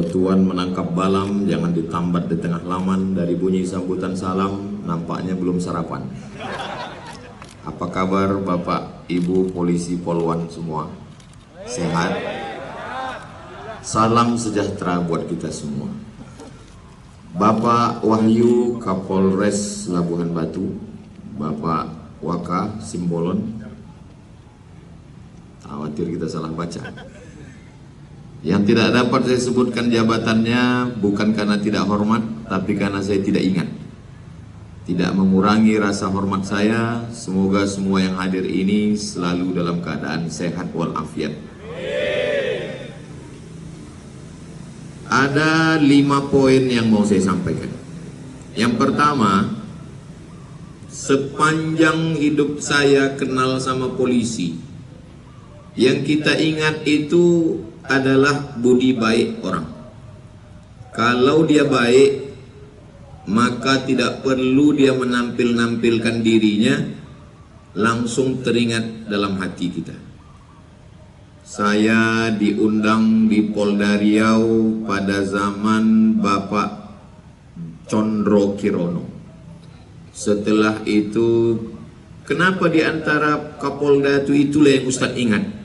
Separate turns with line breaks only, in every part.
Kalau Tuan menangkap balam, jangan ditambat di tengah laman. Dari bunyi sambutan salam, nampaknya belum sarapan. Apa kabar Bapak, Ibu, Polisi, Polwan semua? Sehat? Salam sejahtera buat kita semua. Bapak Wahyu, Kapolres Labuhan Batu, Bapak Waka Simbolon, khawatir kita salah baca. Yang tidak dapat saya sebutkan jabatannya bukan karena tidak hormat, tapi karena saya tidak ingat. Tidak mengurangi rasa hormat saya. Semoga semua yang hadir ini selalu dalam keadaan sehat walafiat. Ada 5 poin yang mau saya sampaikan. Yang pertama, sepanjang hidup saya kenal sama polisi, yang kita ingat itu adalah budi baik orang. Kalau dia baik, maka tidak perlu dia menampilkan dirinya, langsung teringat dalam hati kita. Saya diundang di Polda Riau pada zaman Bapak Condro Kirono. Setelah itu, kenapa di antara Kapolda itu itulah yang Ustadz ingat?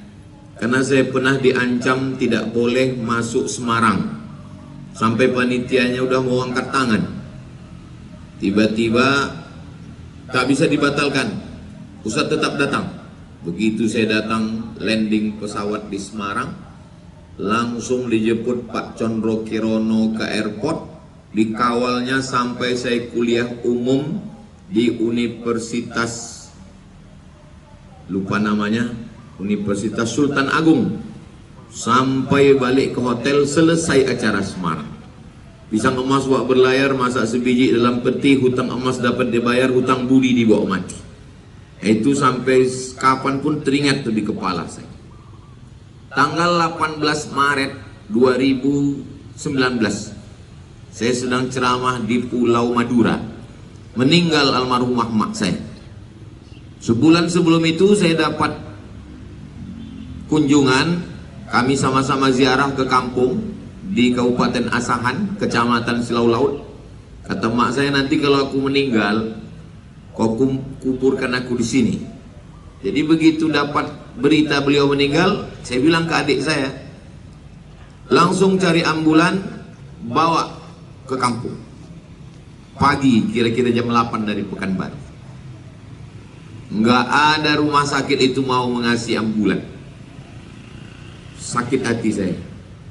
Karena saya pernah diancam tidak boleh masuk Semarang. Sampai panitianya udah mau angkat tangan. Tiba-tiba tak bisa dibatalkan. Ustadz tetap datang. Begitu saya datang landing pesawat di Semarang, langsung dijemput Pak Condro Kirono ke airport. Dikawalnya sampai saya kuliah umum di Universitas, lupa namanya, Universitas Sultan Agung. Sampai balik ke hotel, selesai acara Semarang. Pisang emas buat berlayar, masak sebiji dalam peti, hutang emas dapat dibayar, hutang budi dibawa mati. Itu sampai kapan pun teringat tuh di kepala saya. Tanggal 18 Maret 2019, saya sedang ceramah di Pulau Madura. Meninggal almarhumah mak saya. Sebulan sebelum itu saya dapat kunjungan, kami sama-sama ziarah ke kampung di Kabupaten Asahan, Kecamatan Silau Laut. Kata mak saya, nanti kalau aku meninggal, kau kuburkan aku di sini. Jadi begitu dapat berita beliau meninggal, saya bilang ke adik saya, langsung cari ambulan, bawa ke kampung. Pagi, kira-kira jam 8 dari Pekanbaru. Nggak ada rumah sakit itu mau mengasih ambulan. Sakit hati saya,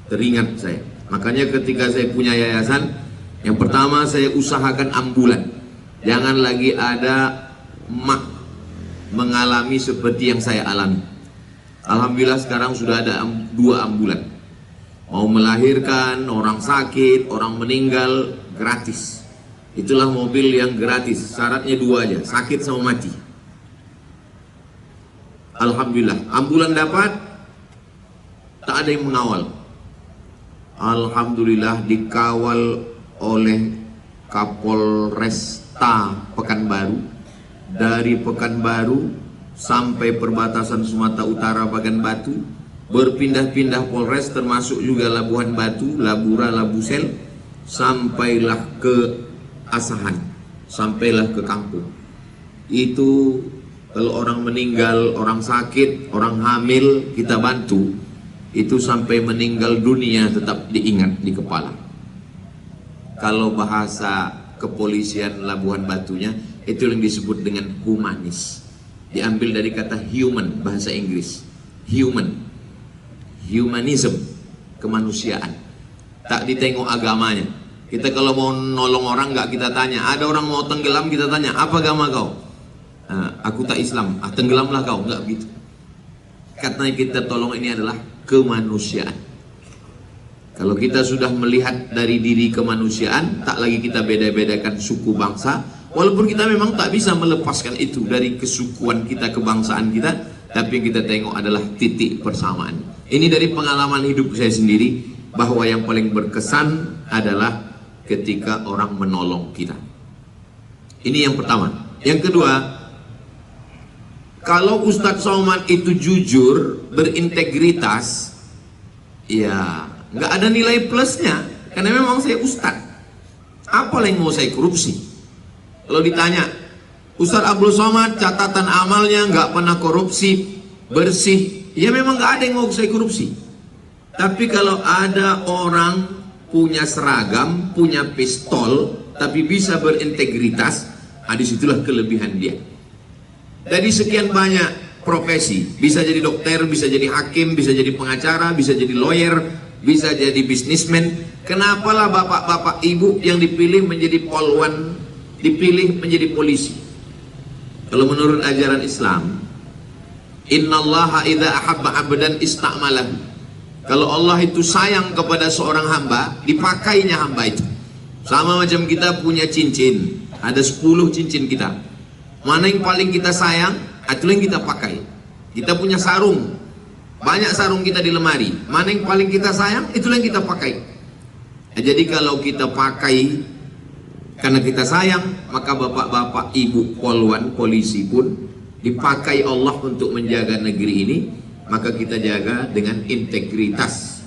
teringat saya. Makanya ketika saya punya yayasan, yang pertama saya usahakan ambulan. Jangan lagi ada emak mengalami seperti yang saya alami. Alhamdulillah sekarang sudah ada 2 ambulan. Mau melahirkan, orang sakit, orang meninggal, gratis. Itulah mobil yang gratis, syaratnya 2 aja, sakit sama mati. Alhamdulillah, ambulan dapat, tak ada yang mengawal. Alhamdulillah dikawal oleh Kapolresta Pekanbaru. Dari Pekanbaru sampai perbatasan Sumatera Utara Bagan Batu, berpindah-pindah Polres termasuk juga Labuhan Batu, Labura, Labusel, sampailah ke Asahan, sampailah ke kampung. Itu kalau orang meninggal, orang sakit, orang hamil, kita bantu. Itu sampai meninggal dunia tetap diingat di kepala. Kalau bahasa kepolisian Labuhan Batunya, itu yang disebut dengan humanis. Diambil dari kata human, bahasa Inggris. Human, humanism, kemanusiaan. Tak ditengok agamanya. Kita kalau mau nolong orang nggak kita tanya. Ada orang mau tenggelam kita tanya, apa agama kau? Aku tak Islam. Tenggelamlah kau, nggak begitu. Katanya kita tolong ini adalah kemanusiaan. Kalau kita sudah melihat dari diri kemanusiaan, tak lagi kita beda-bedakan suku bangsa. Walaupun kita memang tak bisa melepaskan itu dari kesukuan kita, kebangsaan kita, tapi yang kita tengok adalah titik persamaan. Ini dari pengalaman hidup saya sendiri, bahwa yang paling berkesan adalah ketika orang menolong kita. Ini yang pertama. Yang kedua, kalau Ustadz Somad itu jujur, berintegritas, ya nggak ada nilai plusnya, karena memang saya ustad. Apa yang mau saya korupsi? Kalau ditanya, Ustadz Abdul Somad catatan amalnya nggak pernah korupsi, bersih, ya memang nggak ada yang mau saya korupsi. Tapi kalau ada orang punya seragam, punya pistol, tapi bisa berintegritas, disitulah kelebihan dia. Dari sekian banyak profesi, bisa jadi dokter, bisa jadi hakim, bisa jadi pengacara, bisa jadi lawyer, bisa jadi bisnismen. Kenapalah bapak-bapak ibu yang dipilih menjadi polwan, dipilih menjadi polisi? Kalau menurut ajaran Islam, innallaha idza ahabba 'abdan ista'malahu. Kalau Allah itu sayang kepada seorang hamba, dipakainya hamba itu. Sama macam kita punya cincin, ada 10 cincin kita. Mana yang paling kita sayang, itu yang kita pakai. Kita punya sarung, banyak sarung kita di lemari. Mana yang paling kita sayang, itulah yang kita pakai. Jadi kalau kita pakai karena kita sayang, maka bapak-bapak, ibu, polwan, polisi pun dipakai Allah untuk menjaga negeri ini, maka kita jaga dengan integritas.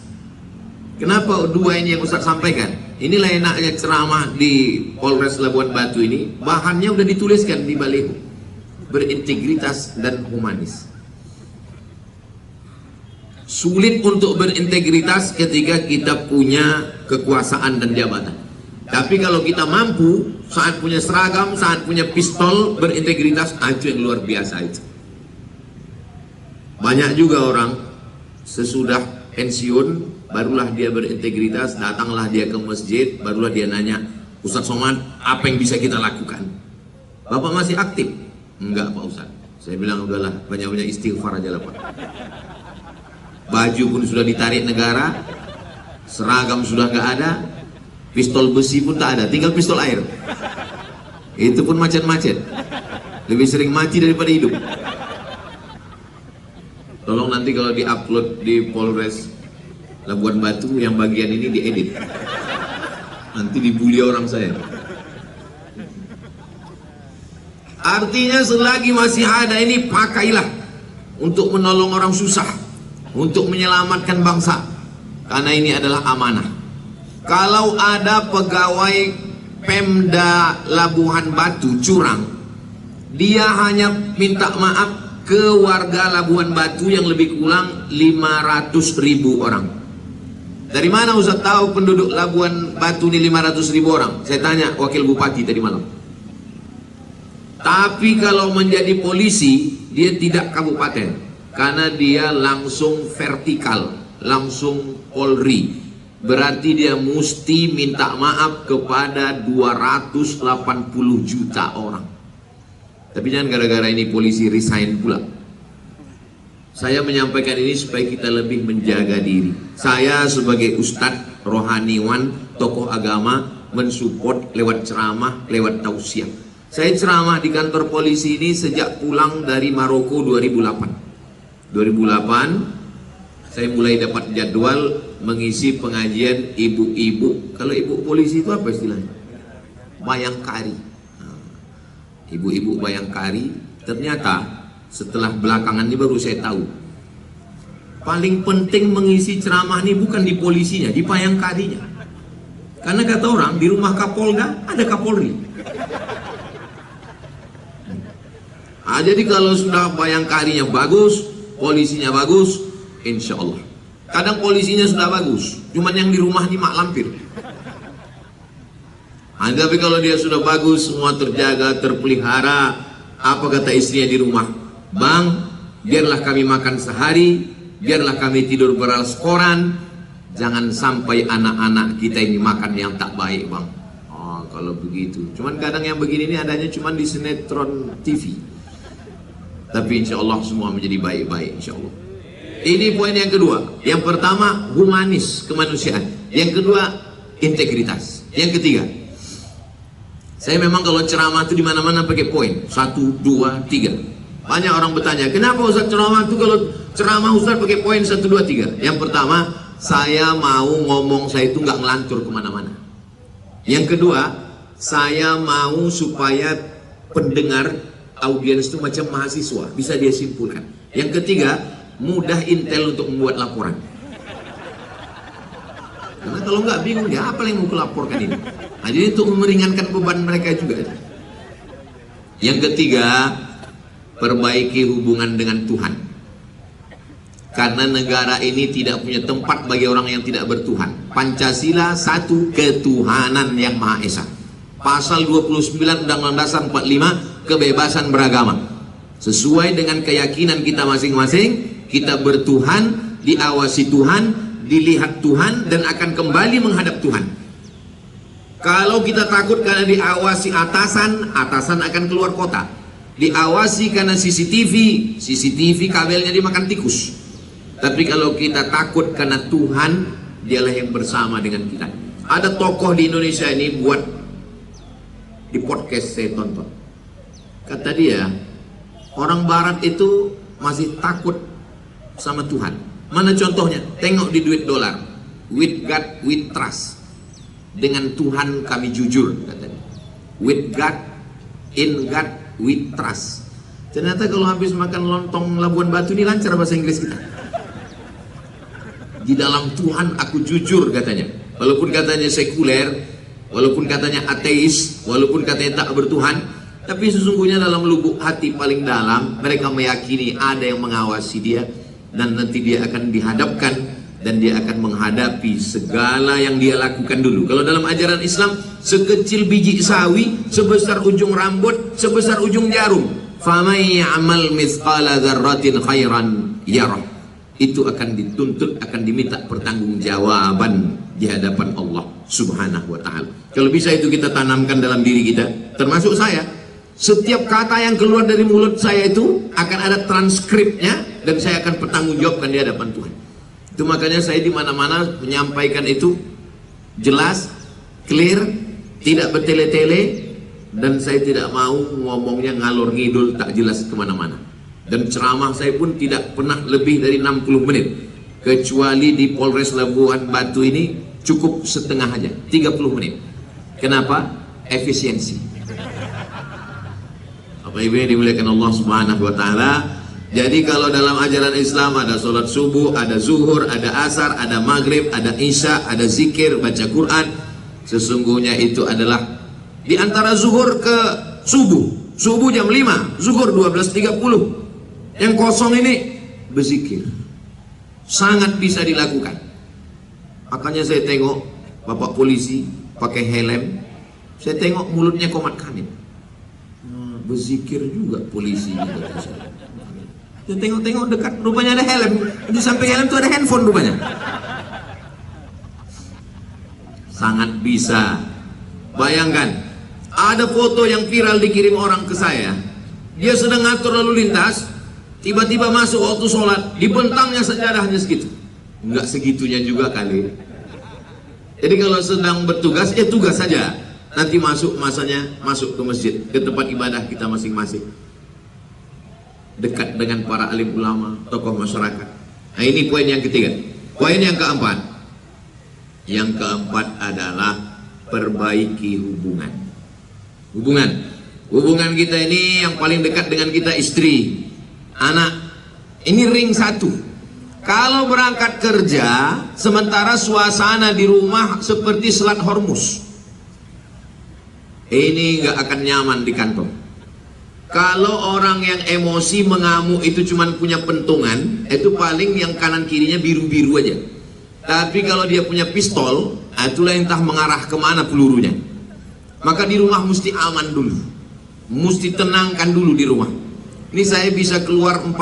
Kenapa dua ini yang Ustaz sampaikan? Inilah enaknya ceramah di Polres Labuan Batu ini, bahannya udah dituliskan di baliho. Berintegritas dan humanis. Sulit untuk berintegritas ketika kita punya kekuasaan dan jabatan. Tapi kalau kita mampu, saat punya seragam, saat punya pistol, berintegritas, itu yang luar biasa itu. Banyak juga orang sesudah pensiun, barulah dia berintegritas, datanglah dia ke masjid, barulah dia nanya, Ustadz Somad, apa yang bisa kita lakukan? Bapak masih aktif? Enggak Pak Ustadz. Saya bilang, udahlah, banyak-banyak istighfar aja lah Pak. Baju pun sudah ditarik negara, seragam sudah nggak ada, pistol besi pun tak ada, tinggal pistol air. Itu pun macet-macet, lebih sering mati daripada hidup. Tolong nanti kalau diupload di Polres Labuan Batu, yang bagian ini diedit, nanti dibully orang saya. Artinya selagi masih ada ini, pakailah untuk menolong orang susah, untuk menyelamatkan bangsa, karena ini adalah amanah. Kalau ada pegawai Pemda Labuhan Batu curang, dia hanya minta maaf ke warga Labuhan Batu yang lebih kurang 500.000 orang. Dari mana Ustaz tahu penduduk Labuan Batu ini 500.000 orang? Saya tanya wakil bupati tadi malam. Tapi kalau menjadi polisi, dia tidak kabupaten, karena dia langsung vertikal, langsung Polri. Berarti dia mesti minta maaf kepada 280 juta orang. Tapi jangan gara-gara ini polisi resign pula. Saya menyampaikan ini supaya kita lebih menjaga diri. Saya sebagai ustadz, rohaniwan, tokoh agama, mensupport lewat ceramah, lewat tausiah. Saya ceramah di kantor polisi ini sejak pulang dari Maroko 2008. 2008 saya mulai dapat jadwal mengisi pengajian ibu-ibu. Kalau ibu polisi itu apa istilahnya? Bayangkari. Ibu-ibu bayangkari. Ternyata setelah belakangan ini baru saya tahu, paling penting mengisi ceramah ini bukan di polisinya, di bayangkarinya. Karena kata orang, di rumah Kapolda ada Kapolri. Jadi kalau sudah bayangkarinya bagus, polisinya bagus, insya Allah. Kadang polisinya sudah bagus, cuman yang di rumah ini mak lampir. Tapi kalau dia sudah bagus, semua terjaga, terpelihara, apa kata istrinya di rumah? Bang, biarlah kami makan sehari, biarlah kami tidur beralas koran, jangan sampai anak-anak kita ini makan yang tak baik bang. Kalau begitu, cuman kadang yang begini ini adanya cuman di sinetron TV. Tapi insya Allah semua menjadi baik-baik insya Allah. Ini poin yang kedua. Yang pertama humanis, kemanusiaan. Yang kedua integritas. Yang ketiga, saya memang kalau ceramah itu di mana-mana pakai poin 1, 2, 3. Banyak orang bertanya, kenapa Ustaz ceramah itu kalau ceramah Ustaz pakai poin 1, 2, 3? Yang pertama, saya mau ngomong saya itu nggak ngelantur kemana-mana. Yang kedua, saya mau supaya pendengar, audiens itu macam mahasiswa, bisa dia simpulkan. Yang ketiga, mudah intel untuk membuat laporan. kalau nggak bingung dia apa yang mau kelaporkan ini. Nah, jadi untuk meringankan beban mereka juga. Yang ketiga, perbaiki hubungan dengan Tuhan. Karena negara ini tidak punya tempat bagi orang yang tidak bertuhan. Pancasila satu, ketuhanan yang Maha Esa. Pasal 29 Undang-Undang Dasar 45, kebebasan beragama. Sesuai dengan keyakinan kita masing-masing, kita bertuhan, diawasi Tuhan, dilihat Tuhan, dan akan kembali menghadap Tuhan. Kalau kita takut karena diawasi atasan, atasan akan keluar kota. Diawasi karena CCTV kabelnya dimakan tikus. Tapi kalau kita takut karena Tuhan, dialah yang bersama dengan kita. Ada tokoh di Indonesia ini buat di podcast saya tonton. Kata dia, orang barat itu masih takut sama Tuhan. Mana contohnya? Tengok di duit dolar. With God, with trust. Dengan Tuhan kami jujur, katanya. With God, in God, with trust. Ternyata kalau habis makan lontong Labuan Batu ini lancar bahasa Inggris kita. Di dalam Tuhan aku jujur, katanya. Walaupun katanya sekuler, walaupun katanya ateis, walaupun katanya tak bertuhan, tapi sesungguhnya dalam lubuk hati paling dalam mereka meyakini ada yang mengawasi dia, dan nanti dia akan dihadapkan dan dia akan menghadapi segala yang dia lakukan dulu. Kalau dalam ajaran Islam, sekecil biji sawi, sebesar ujung rambut, sebesar ujung jarum, famay ya'mal mithqala dzarratin khairan yarah. Itu akan dituntut, akan diminta pertanggungjawaban di hadapan Allah Subhanahu wa ta'ala. Kalau bisa itu kita tanamkan dalam diri kita, termasuk saya. Setiap kata yang keluar dari mulut saya itu akan ada transkripnya, dan saya akan pertanggungjawabkan di hadapan Tuhan. Itu makanya saya di mana-mana menyampaikan itu jelas, clear, tidak bertele-tele, dan saya tidak mau ngomongnya ngalor ngidul tak jelas kemana-mana. Dan ceramah saya pun tidak pernah lebih dari 60 menit. Kecuali di Polres Labuan Batu ini cukup setengah aja, 30 menit. Kenapa? Efisiensi. Apa ibu yang dimuliakan Allah Subhanahu wa ta'ala. Jadi kalau dalam ajaran Islam ada sholat subuh, ada zuhur, ada asar, ada maghrib, ada isya, ada zikir, baca Quran. Sesungguhnya itu adalah di antara zuhur ke subuh. Subuh jam 5, zuhur 12.30. Yang kosong ini berzikir. Sangat bisa dilakukan. Makanya saya tengok bapak polisi pakai helm, saya tengok mulutnya komat kamit. Berzikir juga polisi juga. Saya tengok-tengok dekat, rupanya ada helm. Di samping helm itu ada handphone rupanya. Sangat bisa. Bayangkan, ada foto yang viral dikirim orang ke saya. Dia sedang ngatur lalu lintas, tiba-tiba masuk waktu sholat, dibentangnya sajadah hanya segitu. Enggak segitunya juga kali. Jadi kalau sedang bertugas, ya tugas saja. Nanti masanya masuk ke masjid, ke tempat ibadah kita masing-masing. Dekat dengan para alim ulama, tokoh masyarakat. Nah ini poin yang ketiga. Poin yang keempat. Yang keempat adalah perbaiki hubungan. Hubungan kita ini yang paling dekat dengan kita istri, anak. Ini ring satu. Kalau berangkat kerja, sementara suasana di rumah seperti Selat Hormuz, ini nggak akan nyaman di kantor. Kalau orang yang emosi mengamuk itu cuma punya pentungan, itu paling yang kanan kirinya biru-biru aja. Tapi kalau dia punya pistol, itulah entah mengarah kemana pelurunya. Maka di rumah mesti aman dulu, mesti tenangkan dulu di rumah. Ini saya bisa keluar 4